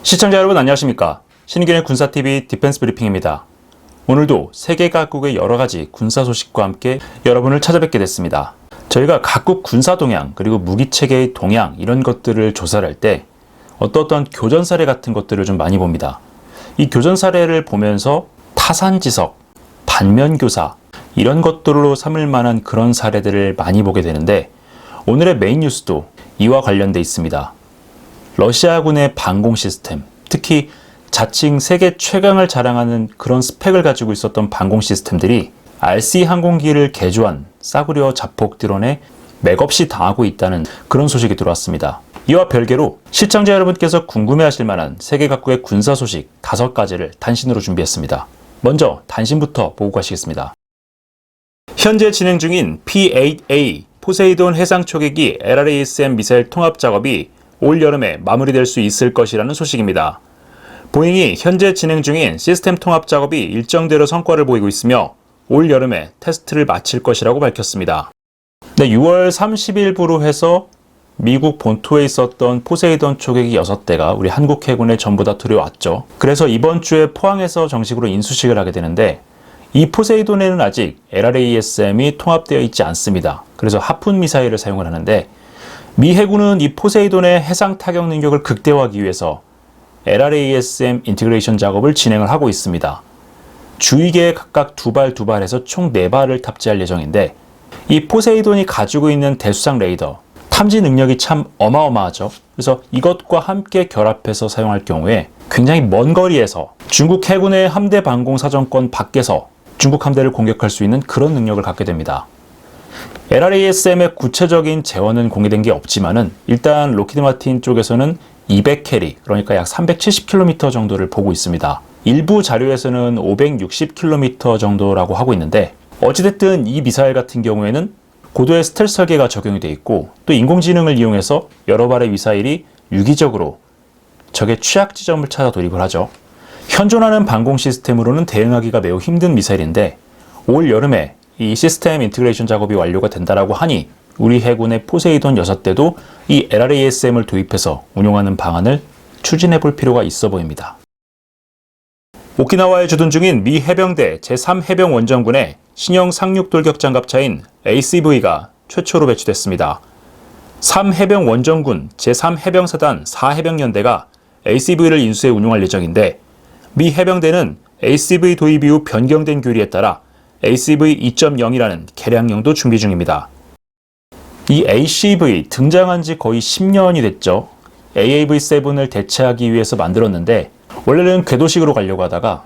시청자 여러분 안녕하십니까? 신의균의 군사TV 디펜스 브리핑입니다. 오늘도 세계 각국의 여러가지 군사 소식과 함께 여러분을 찾아뵙게 됐습니다. 저희가 각국 군사 동향 그리고 무기체계의 동향 이런 것들을 조사를 할 때 어떤 교전 사례 같은 것들을 좀 많이 봅니다. 이 교전 사례를 보면서 타산지석, 반면교사 이런 것들로 삼을 만한 그런 사례들을 많이 보게 되는데 오늘의 메인 뉴스도 이와 관련돼 있습니다. 러시아군의 방공 시스템, 특히 자칭 세계 최강을 자랑하는 그런 스펙을 가지고 있었던 방공 시스템들이 RC 항공기를 개조한 싸구려 자폭 드론에 맥없이 당하고 있다는 그런 소식이 들어왔습니다. 이와 별개로 시청자 여러분께서 궁금해하실 만한 세계 각국의 군사 소식 5가지를 단신으로 준비했습니다. 먼저 단신부터 보고 가시겠습니다. 현재 진행 중인 P-8A 포세이돈 해상 초계기 LRASM 미사일 통합 작업이 올 여름에 마무리될 수 있을 것이라는 소식입니다. 보잉이 현재 진행 중인 시스템 통합 작업이 일정대로 성과를 보이고 있으며 올 여름에 테스트를 마칠 것이라고 밝혔습니다. 6월 30일부로 해서 미국 본토에 있었던 포세이돈 초계기 6대가 우리 한국 해군에 전부 다 들여왔죠. 그래서 이번 주에 포항에서 정식으로 인수식을 하게 되는데 이 포세이돈에는 아직 LRASM이 통합되어 있지 않습니다. 그래서 하푼 미사일을 사용을 하는데 미 해군은 이 포세이돈의 해상 타격 능력을 극대화하기 위해서 LRASM 인티그레이션 작업을 진행을 하고 있습니다. 주위계에 각각 2발 해서 총 4발을 탑재할 예정인데 이 포세이돈이 가지고 있는 대수상 레이더, 탐지 능력이 참 어마어마하죠. 그래서 이것과 함께 결합해서 사용할 경우에 굉장히 먼 거리에서 중국 해군의 함대 방공 사정권 밖에서 중국 함대를 공격할 수 있는 그런 능력을 갖게 됩니다. LRASM의 구체적인 재원은 공개된 게 없지만은 일단 로키드 마틴 쪽에서는 200캐리, 그러니까 약 370km 정도를 보고 있습니다. 일부 자료에서는 560km 정도라고 하고 있는데 어찌됐든 이 미사일 같은 경우에는 고도의 스텔스 설계가 적용이 되어 있고 또 인공지능을 이용해서 여러 발의 미사일이 유기적으로 적의 취약 지점을 찾아 돌입을 하죠. 현존하는 방공 시스템으로는 대응하기가 매우 힘든 미사일인데 올 여름에 이 시스템 인티그레이션 작업이 완료가 된다라고 하니 우리 해군의 포세이돈 6대도 이 LRASM을 도입해서 운용하는 방안을 추진해 볼 필요가 있어 보입니다. 오키나와에 주둔 중인 미 해병대 제3해병원정군의 신형 상륙돌격 장갑차인 ACV가 최초로 배치됐습니다. 3해병원정군 제3해병사단 4해병연대가 ACV를 인수해 운용할 예정인데 미 해병대는 ACV 도입 이후 변경된 교리에 따라 ACV 2.0이라는 개량형도 준비 중입니다. 이 ACV 등장한 지 거의 10년이 됐죠. AAV7을 대체하기 위해서 만들었는데 원래는 궤도식으로 가려고 하다가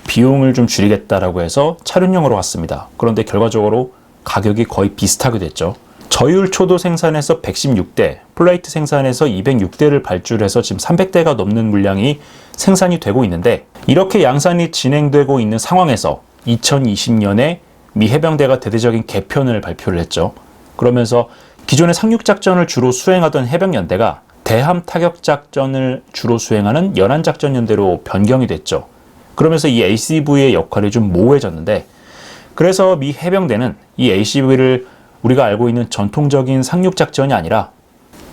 비용을 좀 줄이겠다라고 해서 차륜형으로 갔습니다. 그런데 결과적으로 가격이 거의 비슷하게 됐죠. 저율 초도 생산에서 116대, 플레이트 생산에서 206대를 발주해서 지금 300대가 넘는 물량이 생산이 되고 있는데 이렇게 양산이 진행되고 있는 상황에서 2020년에 미 해병대가 대대적인 개편을 발표를 했죠. 그러면서 기존의 상륙작전을 주로 수행하던 해병연대가 대함 타격작전을 주로 수행하는 연안작전연대로 변경이 됐죠. 그러면서 이 ACV의 역할이 좀 모호해졌는데 그래서 미 해병대는 이 ACV를 우리가 알고 있는 전통적인 상륙작전이 아니라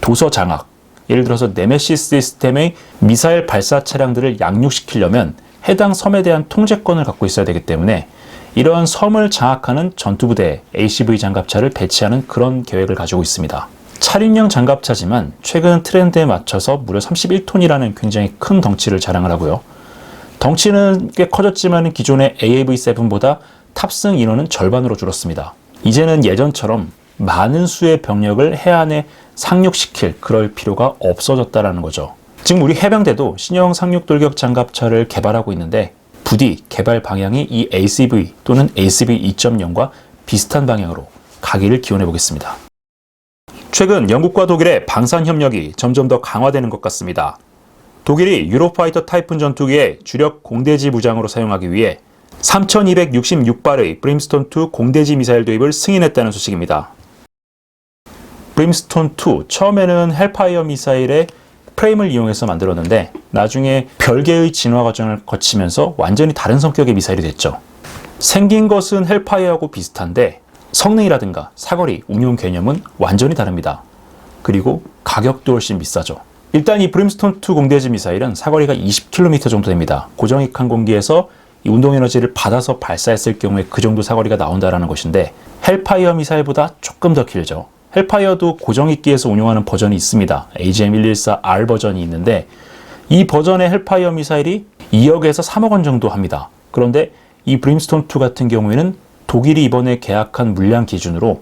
도서 장악, 예를 들어서 네메시스 시스템의 미사일 발사 차량들을 양육시키려면 해당 섬에 대한 통제권을 갖고 있어야 되기 때문에 이러한 섬을 장악하는 전투부대 ACV 장갑차를 배치하는 그런 계획을 가지고 있습니다. 차륜형 장갑차지만 최근 트렌드에 맞춰서 무려 31톤이라는 굉장히 큰 덩치를 자랑을 하고요. 덩치는 꽤 커졌지만 기존의 AAV7보다 탑승 인원은 절반으로 줄었습니다. 이제는 예전처럼 많은 수의 병력을 해안에 상륙시킬 그럴 필요가 없어졌다는 거죠. 지금 우리 해병대도 신형 상륙돌격 장갑차를 개발하고 있는데 부디 개발 방향이 이 ACV 또는 ACV 2.0과 비슷한 방향으로 가기를 기원해 보겠습니다. 최근 영국과 독일의 방산 협력이 점점 더 강화되는 것 같습니다. 독일이 유로파이터 타이푼 전투기의 주력 공대지 무장으로 사용하기 위해 3266발의 브림스톤2 공대지 미사일 도입을 승인했다는 소식입니다. 브림스톤2 처음에는 헬파이어 미사일의 프레임을 이용해서 만들었는데 나중에 별개의 진화 과정을 거치면서 완전히 다른 성격의 미사일이 됐죠. 생긴 것은 헬파이어하고 비슷한데 성능이라든가 사거리, 운용 개념은 완전히 다릅니다. 그리고 가격도 훨씬 비싸죠. 일단 이 브림스톤2 공대지 미사일은 사거리가 20km 정도 됩니다. 고정익 항공기에서 이 운동에너지를 받아서 발사했을 경우에 그 정도 사거리가 나온다는 것인데 헬파이어 미사일보다 조금 더 길죠. 헬파이어도 고정익기에서 운용하는 버전이 있습니다. AGM-114R 버전이 있는데 이 버전의 헬파이어 미사일이 2억에서 3억 원 정도 합니다. 그런데 이 브림스톤2 같은 경우에는 독일이 이번에 계약한 물량 기준으로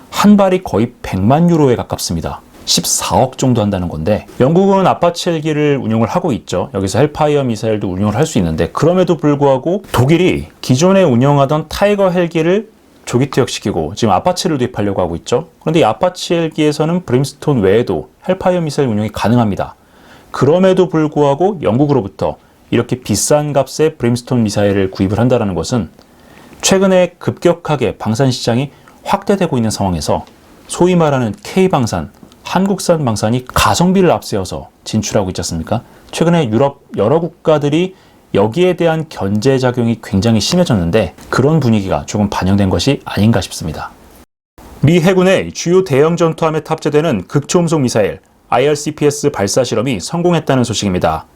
한 발이 거의 100만 유로에 가깝습니다. 14억 정도 한다는 건데 영국은 아파치 헬기를 운용을 하고 있죠. 여기서 헬파이어 미사일도 운용을 할 수 있는데 그럼에도 불구하고 독일이 기존에 운영하던 타이거 헬기를 조기 퇴역시키고 지금 아파치를 도입하려고 하고 있죠. 그런데 이 아파치 헬기에서는 브림스톤 외에도 헬파이어 미사일 운용이 가능합니다. 그럼에도 불구하고 영국으로부터 이렇게 비싼 값의 브림스톤 미사일을 구입을 한다는 것은 최근에 급격하게 방산 시장이 확대되고 있는 상황에서 소위 말하는 K방산, 한국산 방산이 가성비를 앞세워서 진출하고 있지 않습니까? 최근에 유럽 여러 국가들이 여기에 대한 견제작용이 굉장히 심해졌는데 그런 분위기가 조금 반영된 것이 아닌가 싶습니다. 미 해군의 주요 대형 전투함에 탑재되는 극초음속 미사일 IRCPS 발사 실험이 성공했다는 소식입니다.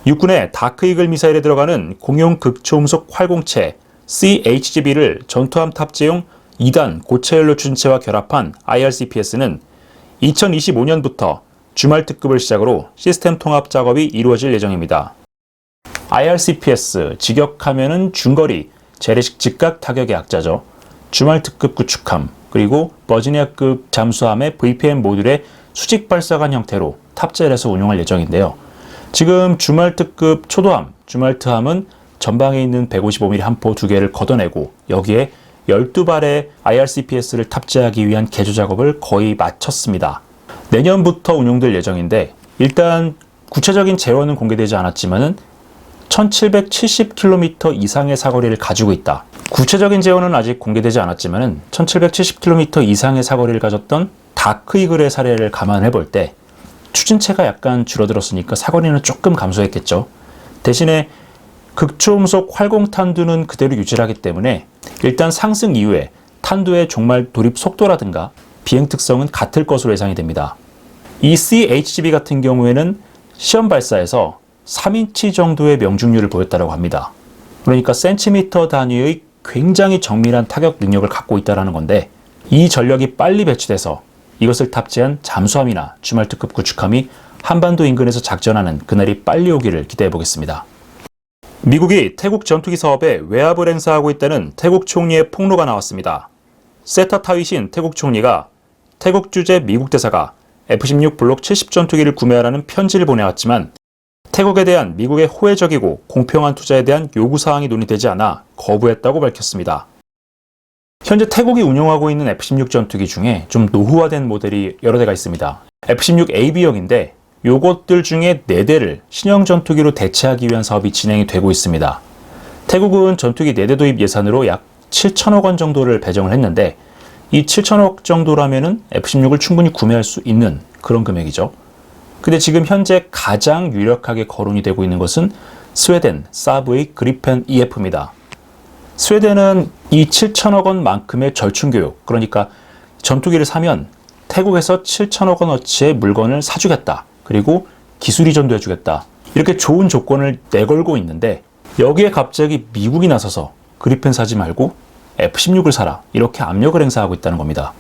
육군의 다크이글 미사일에 들어가는 공용 극초음속 활공체 CHGB를 전투함 탑재용 2단 고체 연료 추진체와 결합한 IRCPS는 2025년부터 주말 특급을 시작으로 시스템 통합 작업이 이루어질 예정입니다. IRCPS, 직역하면은 중거리, 재래식 직각 타격의 약자죠. 주말 특급 구축함, 그리고 버지니아급 잠수함의 VPM 모듈의 수직 발사관 형태로 탑재를 해서 운용할 예정인데요. 지금 주말 특급 초도함, 주말트함은 전방에 있는 155mm 함포 2개를 걷어내고 여기에 12발의 IRCPS를 탑재하기 위한 개조 작업을 거의 마쳤습니다. 내년부터 운용될 예정인데 일단 구체적인 재원은 공개되지 않았지만은 1770km 이상의 사거리를 가지고 있다. 구체적인 재원은 아직 공개되지 않았지만은 1770km 이상의 사거리를 가졌던 다크이글의 사례를 감안해 볼 때 추진체가 약간 줄어들었으니까 사거리는 조금 감소했겠죠. 대신에 극초음속 활공탄두는 그대로 유지하기 때문에 일단 상승 이후에 탄두의 종말 돌입 속도라든가 비행 특성은 같을 것으로 예상이 됩니다. 이 CHGB 같은 경우에는 시험 발사에서 3인치 정도의 명중률을 보였다고 합니다. 그러니까 센티미터 단위의 굉장히 정밀한 타격 능력을 갖고 있다는 건데 이 전력이 빨리 배치돼서 이것을 탑재한 잠수함이나 주말특급 구축함이 한반도 인근에서 작전하는 그날이 빨리 오기를 기대해 보겠습니다. 미국이 태국 전투기 사업에 외압을 행사하고 있다는 태국 총리의 폭로가 나왔습니다. 세타 타위신 태국 총리가 태국 주재 미국 대사가 F-16 블록 70 전투기를 구매하라는 편지를 보내왔지만 태국에 대한 미국의 호혜적이고 공평한 투자에 대한 요구사항이 논의되지 않아 거부했다고 밝혔습니다. 현재 태국이 운용하고 있는 F-16 전투기 중에 좀 노후화된 모델이 여러 대가 있습니다. F-16AB형인데 요것들 중에 4대를 신형 전투기로 대체하기 위한 사업이 진행이 되고 있습니다. 태국은 전투기 4대 도입 예산으로 약 7천억 원 정도를 배정을 했는데 이 7천억 정도라면은 F-16을 충분히 구매할 수 있는 그런 금액이죠. 근데 지금 현재 가장 유력하게 거론이 되고 있는 것은 스웨덴 사브의 그리펜 EF입니다. 스웨덴은 이 7천억 원만큼의 절충교육, 그러니까 전투기를 사면 태국에서 7천억 원어치의 물건을 사주겠다. 그리고 기술 이전도 해주겠다. 이렇게 좋은 조건을 내걸고 있는데 여기에 갑자기 미국이 나서서 그리펜 사지 말고 F-16을 사라. 이렇게 압력을 행사하고 있다는 겁니다.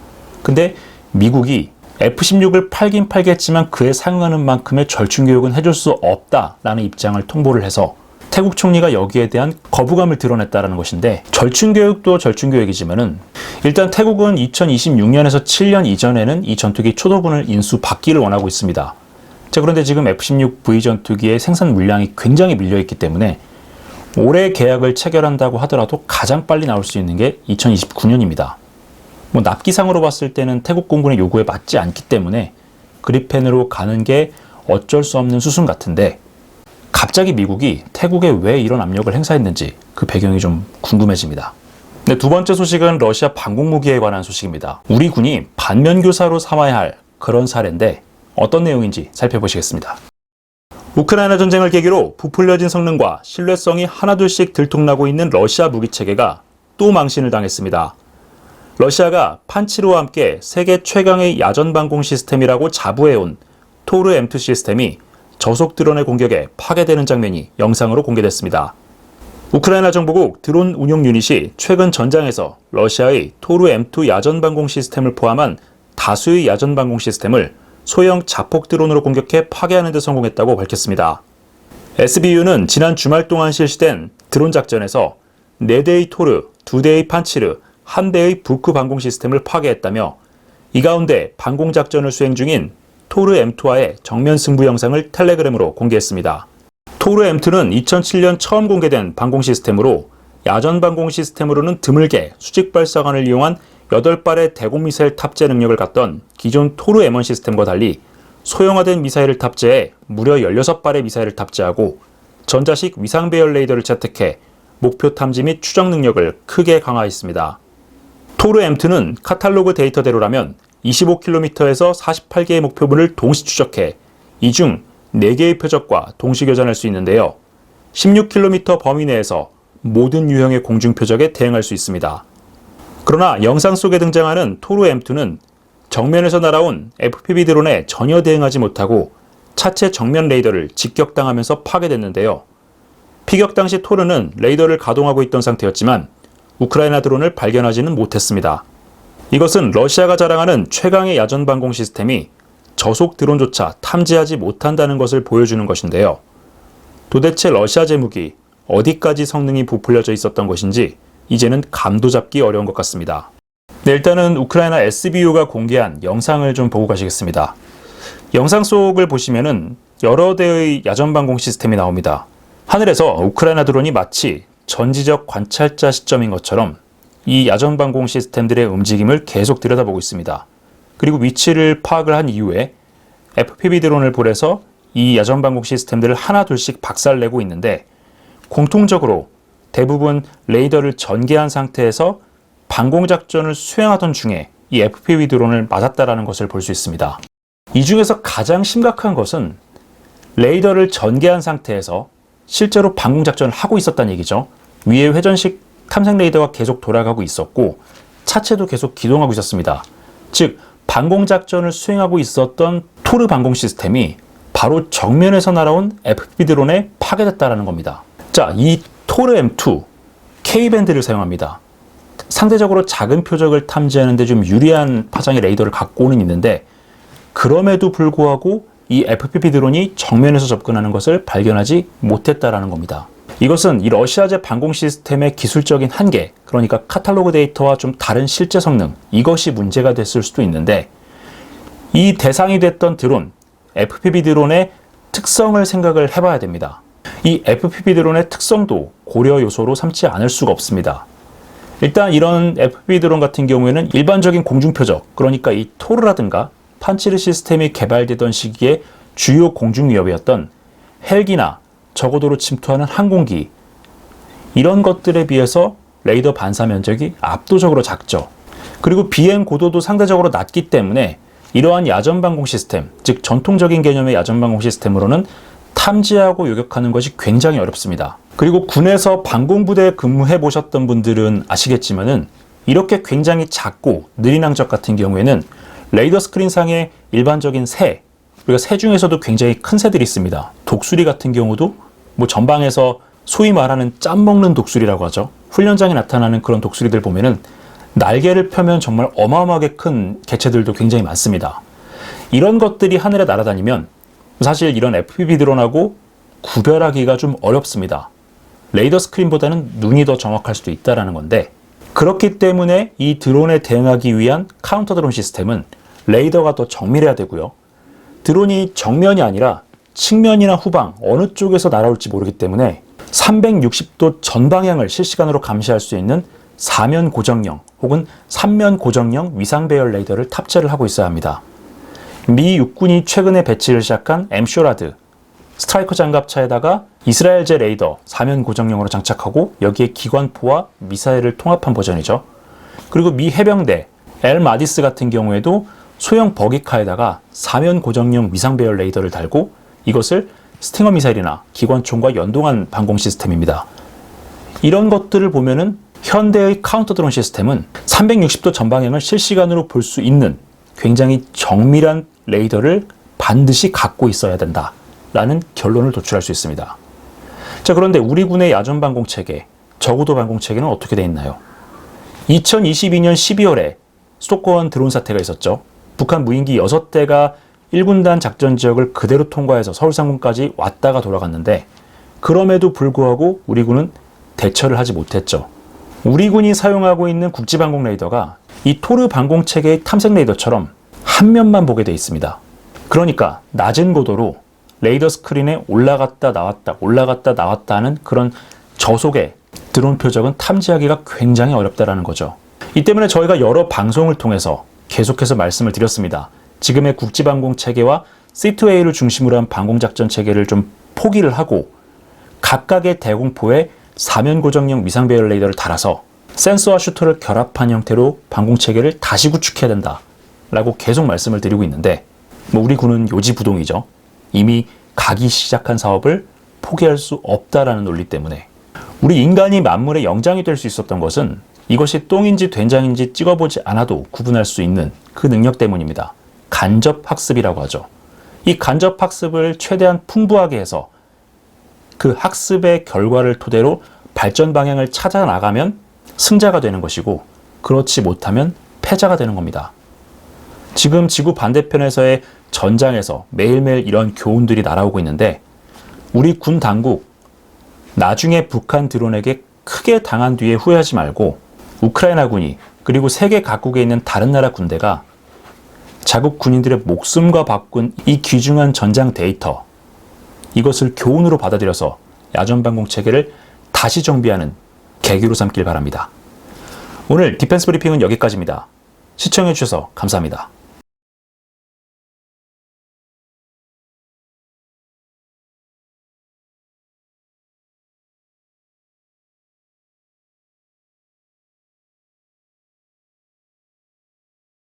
근데 미국이 F-16을 팔긴 팔겠지만 그에 상응하는 만큼의 절충교육은 해줄 수 없다라는 입장을 통보를 해서 태국 총리가 여기에 대한 거부감을 드러냈다는 것인데 절충교육도 절충교육이지만은 일단 태국은 2026년에서 7년 이전에는 이 전투기 초도분을 인수받기를 원하고 있습니다. 자, 그런데 지금 F-16V 전투기의 생산 물량이 굉장히 밀려있기 때문에 올해 계약을 체결한다고 하더라도 가장 빨리 나올 수 있는 게 2029년입니다. 뭐 납기상으로 봤을 때는 태국 공군의 요구에 맞지 않기 때문에 그리펜으로 가는 게 어쩔 수 없는 수순 같은데 갑자기 미국이 태국에 왜 이런 압력을 행사했는지 그 배경이 좀 궁금해집니다. 네, 두 번째 소식은 러시아 방공무기에 관한 소식입니다. 우리 군이 반면교사로 삼아야 할 그런 사례인데 어떤 내용인지 살펴보시겠습니다. 우크라이나 전쟁을 계기로 부풀려진 성능과 신뢰성이 하나둘씩 들통나고 있는 러시아 무기체계가 또 망신을 당했습니다. 러시아가 판치르와 함께 세계 최강의 야전방공 시스템이라고 자부해온 토르 M2 시스템이 저속 드론의 공격에 파괴되는 장면이 영상으로 공개됐습니다. 우크라이나 정부국 드론 운용 유닛이 최근 전장에서 러시아의 토르 M2 야전 방공 시스템을 포함한 다수의 야전 방공 시스템을 소형 자폭 드론으로 공격해 파괴하는 데 성공했다고 밝혔습니다. SBU는 지난 주말 동안 실시된 드론 작전에서 4대의 토르, 2대의 판치르, 1대의 부크 방공 시스템을 파괴했다며 이 가운데 방공 작전을 수행 중인 토르 M2와의 정면 승부 영상을 텔레그램으로 공개했습니다. 토르 M2는 2007년 처음 공개된 방공 시스템으로 야전 방공 시스템으로는 드물게 수직 발사관을 이용한 8발의 대공 미사일 탑재 능력을 갖던 기존 토르 M1 시스템과 달리 소형화된 미사일을 탑재해 무려 16발의 미사일을 탑재하고 전자식 위상 배열 레이더를 채택해 목표 탐지 및 추적 능력을 크게 강화했습니다. 토르 M2는 카탈로그 데이터대로라면 25km에서 48개의 목표물을 동시 추적해 이 중 4개의 표적과 동시 교전할 수 있는데요. 16km 범위 내에서 모든 유형의 공중 표적에 대응할 수 있습니다. 그러나 영상 속에 등장하는 토르 M2는 정면에서 날아온 FPV 드론에 전혀 대응하지 못하고 차체 정면 레이더를 직격당하면서 파괴됐는데요. 피격 당시 토르는 레이더를 가동하고 있던 상태였지만 우크라이나 드론을 발견하지는 못했습니다. 이것은 러시아가 자랑하는 최강의 야전 방공 시스템이 저속 드론조차 탐지하지 못한다는 것을 보여주는 것인데요. 도대체 러시아 제무기 어디까지 성능이 부풀려져 있었던 것인지 이제는 감도 잡기 어려운 것 같습니다. 네, 일단은 우크라이나 SBU가 공개한 영상을 좀 보고 가시겠습니다. 영상 속을 보시면은 여러 대의 야전 방공 시스템이 나옵니다. 하늘에서 우크라이나 드론이 마치 전지적 관찰자 시점인 것처럼 이 야전 방공 시스템들의 움직임을 계속 들여다보고 있습니다. 그리고 위치를 파악을 한 이후에 FPV 드론을 보내서 이 야전 방공 시스템들을 하나둘씩 박살내고 있는데 공통적으로 대부분 레이더를 전개한 상태에서 방공작전을 수행하던 중에 이 FPV 드론을 맞았다는 것을 볼 수 있습니다. 이 중에서 가장 심각한 것은 레이더를 전개한 상태에서 실제로 방공작전을 하고 있었다는 얘기죠. 위에 회전식 탐색 레이더가 계속 돌아가고 있었고 차체도 계속 기동하고 있었습니다. 즉 방공작전을 수행하고 있었던 토르 방공 시스템이 바로 정면에서 날아온 FPV 드론에 파괴됐다는 겁니다. 자, 이 토르 M2 K밴드를 사용합니다. 상대적으로 작은 표적을 탐지하는 데 좀 유리한 파장의 레이더를 갖고는 있는데 그럼에도 불구하고 이 FPV 드론이 정면에서 접근하는 것을 발견하지 못했다는 겁니다. 이것은 이 러시아제 방공 시스템의 기술적인 한계, 그러니까 카탈로그 데이터와 좀 다른 실제 성능, 이것이 문제가 됐을 수도 있는데 이 대상이 됐던 드론, FPV 드론의 특성을 생각을 해봐야 됩니다. 이 FPV 드론의 특성도 고려 요소로 삼지 않을 수가 없습니다. 일단 이런 FPV 드론 같은 경우에는 일반적인 공중 표적, 그러니까 이 토르라든가 판치르 시스템이 개발되던 시기에 주요 공중 위협이었던 헬기나 저고도로 침투하는 항공기, 이런 것들에 비해서 레이더 반사 면적이 압도적으로 작죠. 그리고 비행 고도도 상대적으로 낮기 때문에 이러한 야전 방공 시스템, 즉 전통적인 개념의 야전 방공 시스템으로는 탐지하고 요격하는 것이 굉장히 어렵습니다. 그리고 군에서 방공부대에 근무해 보셨던 분들은 아시겠지만은 이렇게 굉장히 작고 느린 항적 같은 경우에는 레이더 스크린상에 일반적인 새, 우리가 새 중에서도 굉장히 큰 새들이 있습니다. 독수리 같은 경우도 뭐 전방에서 소위 말하는 짬 먹는 독수리라고 하죠. 훈련장에 나타나는 그런 독수리들 보면은 날개를 펴면 정말 어마어마하게 큰 개체들도 굉장히 많습니다. 이런 것들이 하늘에 날아다니면 사실 이런 FPV 드론하고 구별하기가 좀 어렵습니다. 레이더 스크린보다는 눈이 더 정확할 수도 있다는 건데 그렇기 때문에 이 드론에 대응하기 위한 카운터 드론 시스템은 레이더가 더 정밀해야 되고요. 드론이 정면이 아니라 측면이나 후방 어느 쪽에서 날아올지 모르기 때문에 360도 전방향을 실시간으로 감시할 수 있는 사면 고정형 혹은 3면 고정형 위상 배열 레이더를 탑재를 하고 있어야 합니다. 미 육군이 최근에 배치를 시작한 엠쇼라드 스트라이커 장갑차에다가 이스라엘제 레이더 4면 고정형으로 장착하고 여기에 기관포와 미사일을 통합한 버전이죠. 그리고 미 해병대 엘마디스 같은 경우에도 소형 버기카에다가 4면 고정형 위상 배열 레이더를 달고 이것을 스팅어 미사일이나 기관총과 연동한 방공 시스템입니다. 이런 것들을 보면은 현대의 카운터 드론 시스템은 360도 전방향을 실시간으로 볼 수 있는 굉장히 정밀한 레이더를 반드시 갖고 있어야 된다라는 결론을 도출할 수 있습니다. 자, 그런데 우리 군의 야전 방공 체계, 저고도 방공 체계는 어떻게 돼 있나요? 2022년 12월에 수도권 드론 사태가 있었죠. 북한 무인기 6대가 1군단 작전 지역을 그대로 통과해서 서울 상공까지 왔다가 돌아갔는데 그럼에도 불구하고 우리 군은 대처를 하지 못했죠. 우리 군이 사용하고 있는 국지방공 레이더가 이 토르 방공 체계의 탐색 레이더처럼 한 면만 보게 돼 있습니다. 그러니까 낮은 고도로 레이더 스크린에 올라갔다 나왔다 하는 그런 저속의 드론 표적은 탐지하기가 굉장히 어렵다라는 거죠. 이 때문에 저희가 여러 방송을 통해서 계속해서 말씀을 드렸습니다. 지금의 국지방공 체계와 C2A를 중심으로 한 방공작전 체계를 좀 포기를 하고 각각의 대공포에 사면 고정형 위상 배열 레이더를 달아서 센서와 슈터를 결합한 형태로 방공 체계를 다시 구축해야 된다라고 계속 말씀을 드리고 있는데 우리 군은 요지부동이죠. 이미 가기 시작한 사업을 포기할 수 없다라는 논리 때문에 우리 인간이 만물의 영장이 될 수 있었던 것은 이것이 똥인지 된장인지 찍어보지 않아도 구분할 수 있는 그 능력 때문입니다. 간접학습이라고 하죠. 이 간접학습을 최대한 풍부하게 해서 그 학습의 결과를 토대로 발전 방향을 찾아 나가면 승자가 되는 것이고 그렇지 못하면 패자가 되는 겁니다. 지금 지구 반대편에서의 전장에서 매일매일 이런 교훈들이 날아오고 있는데 우리 군 당국 나중에 북한 드론에게 크게 당한 뒤에 후회하지 말고 우크라이나 군이 그리고 세계 각국에 있는 다른 나라 군대가 자국 군인들의 목숨과 바꾼 이 귀중한 전장 데이터 이것을 교훈으로 받아들여서 야전방공 체계를 다시 정비하는 계기로 삼길 바랍니다. 오늘 디펜스 브리핑은 여기까지입니다. 시청해주셔서 감사합니다.